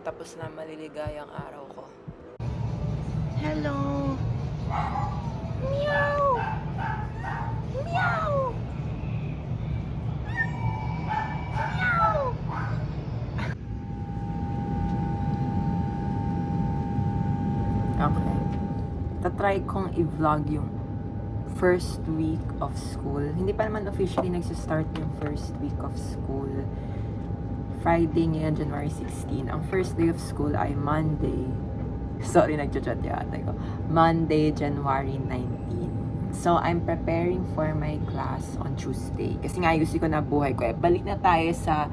Tapos na maliligayang araw ko. Hello! Meow! Meow! Meow! Okay. Tatry kong i-vlog yung first week of school. Hindi pa naman officially nagsistart yung first week of school. Friday ngayon, January 16. Ang first day of school ay Monday. Sorry, nagchat-chat yung ate ko. Monday, January 19. So, I'm preparing for my class on Tuesday. Kasi nga, ayusin ko na buhay ko. Balik na tayo sa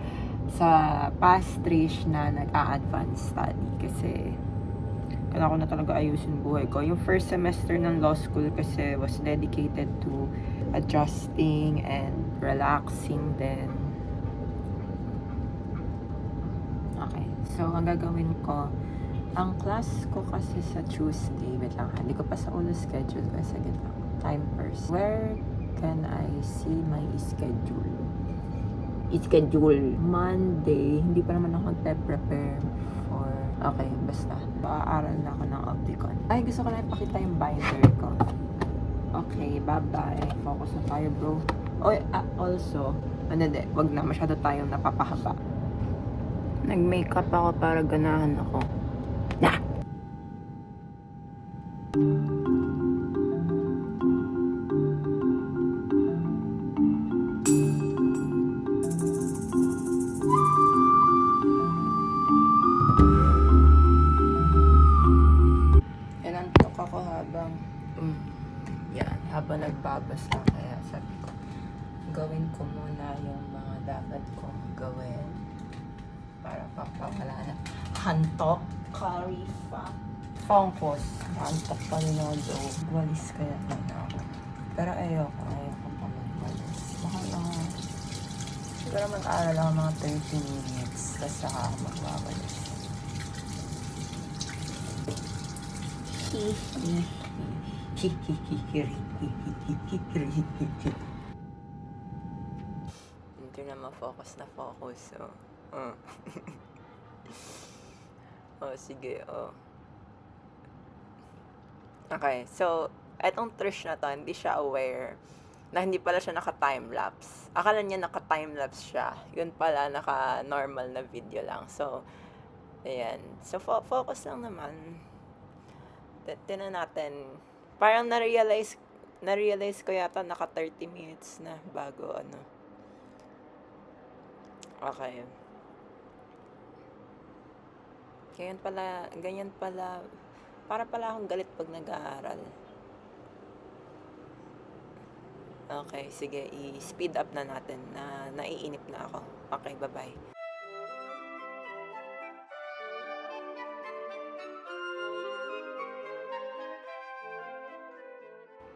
past stage na nag-a-advance study. Kasi, kailangan ko na talaga ayusin buhay ko. Yung first semester ng law school kasi was dedicated to adjusting and relaxing then. Okay. So, ang gagawin ko, ang class ko kasi sa Tuesday, wait lang, hindi ko pa sa ulo schedule ko. Sige lang. Time first. Where can I see my schedule? Schedule. Monday, hindi pa naman ako prepare for... Okay, basta. Paaral na ako ng Opticon. Ay, gusto ko na ipakita yung binder ko. Okay, bye-bye. Focus na tayo, bro. Oy, also, wag na, masyado tayong napapahaba. Nag-makeup ako para ganahan ako. Na! Inantok ako habang nagbabasa. Kaya sabi ko, gawin ko muna yung mga dapat kong gawin para papawala na hantok. Karifa. Focus. Hantok pa rin ako doon. Walis kaya muna ako. Pero ayoko pa magwalis. Baka mga siguro mag-aaral ako mga 30 minutes tapos saka ako magwawalis. Hindi na ma-focus na focus. Sige, Okay, so, etong Trish na to, hindi siya aware na hindi pala siya naka-timelapse. Akala niya naka-timelapse siya. Yun pala, naka-normal na video lang. So, ayan. So, focus lang naman. Tinan natin. Parang na-realize ko yata naka 30 minutes na bago Okay. Ganyan pala, para pala akong galit pag nag-aaral. Okay, sige, i-speed up na natin. Naiinip na ako. Okay, bye-bye.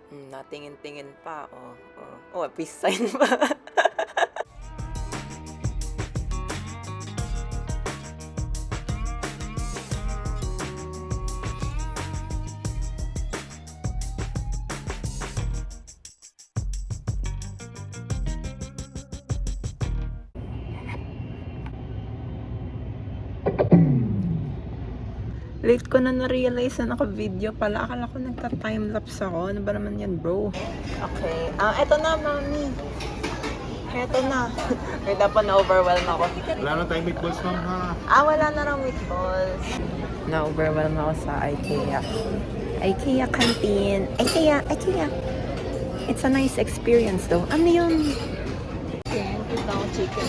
Natingin-tingin pa, peace sign pa. Late ko na na-realize na naka-video pala. Akala ko nagta-timelapse ako. Ano ba naman yan, bro? Okay. Eto na, mami. Eto na. May dapat na-overwhelm ako. Wala na tayong meatballs, ma'am, ha? Wala na raw meatballs. Na-overwhelm ako sa IKEA. IKEA canteen. IKEA. It's a nice experience, though. Ano yun? Chicken.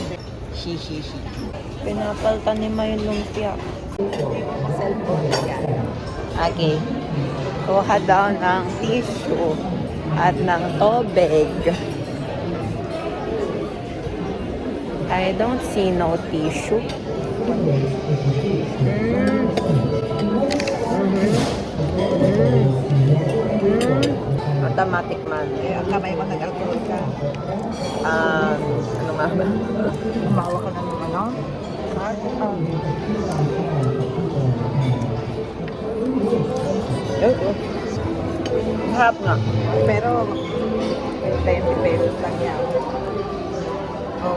Pinapaltan ni Ma yung lumpia. Cellphone yan. Okay. Kuha daw ng tissue at ng tubig. I don't see no tissue. Automatic man. Kamay ko nag-alcohol ka. Ano nga ba? Umawa ka ng ano? Harap nga. Pero, 20 pesos lang yan.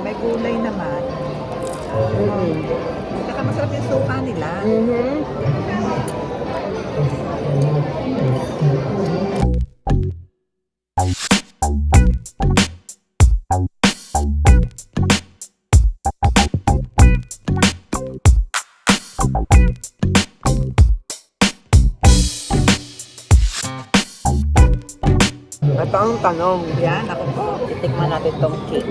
May gulay naman. Saka masarap yung suka nila. Ito ang tanong. Yan, ako po. Titikman natin tong cake.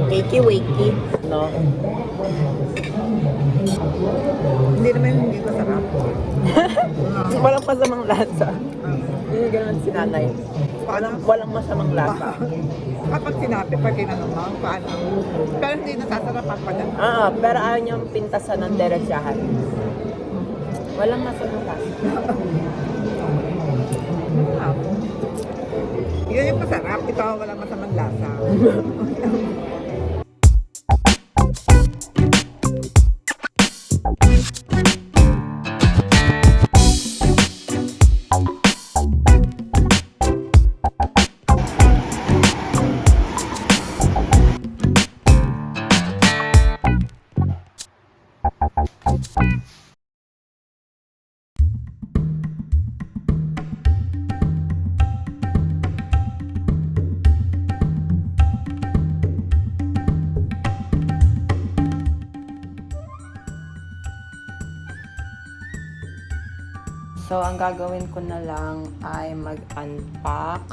Cakey wakey, no? Hindi naman hindi masarap. Walang masamang lasa. Hindi ganun si nanay. Walang masamang lasa. Kapag sinabi, pag kinanong mo, paano? Pero hindi nasasarapan pa dyan. Pero ayaw niyang pintasan ng derechahan. Walang masamang lasa. Yun yung masarap. Ito wala masamang lasa. So, ang gagawin ko na lang ay mag-unpack.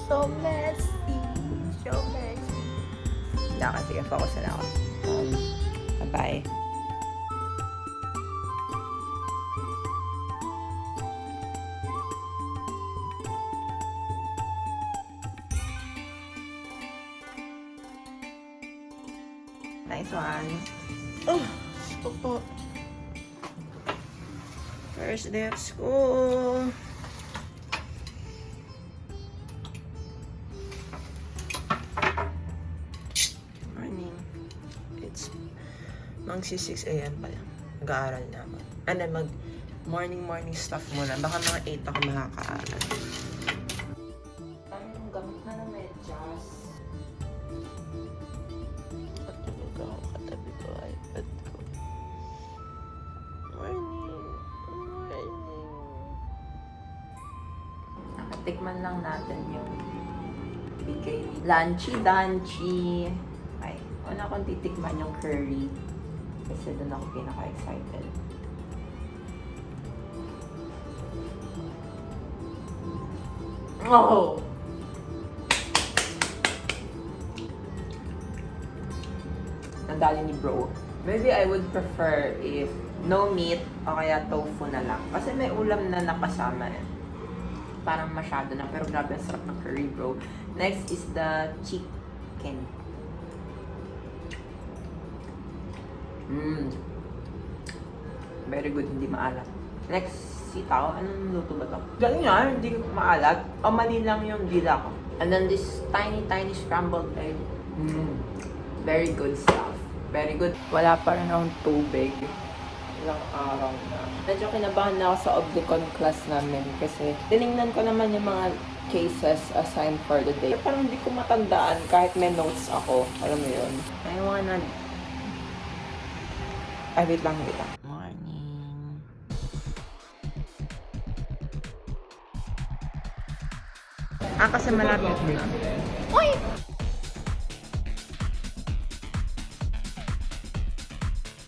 So messy. So messy. Sige, focus na ako. Bye-bye. Nice one. Oh, first day of school. Morning. It's magsi 6 a.m. pa lang. Mag-aaral na ako. And then morning stuff muna. Baka mga 8 ako makakaaral. Ang gamit na ng medyas. Patulog ako, katabi ko iPad ko. Nakatikman lang natin yung bigay ni Lunchy. Ay, una kong titikman yung curry. Kasi doon ako pinaka-excited. Oh! Nandali ni bro. Maybe I would prefer if no meat o kaya tofu na lang. Kasi may ulam na nakasama eh. Parang masyado na. Pero grabe, ang sarap ng curry, bro. Next is the chicken. Very good, hindi maalat. Next, sitaw. Anong luto ba ito? Galing nga, hindi maalat. O mali lang yung dila ko. And then this tiny scrambled egg. Very good stuff. Very good. Wala pa rin akong tubig. Ilang araw na. Medyo kinabahan na ako sa Oblicon class namin kasi tinignan ko naman yung mga cases assigned for the day. Pero parang hindi ko matandaan kahit may notes ako. Alam mo yun? I wanna... Ay, wait lang. Morning. Kasi malapit na. Uy!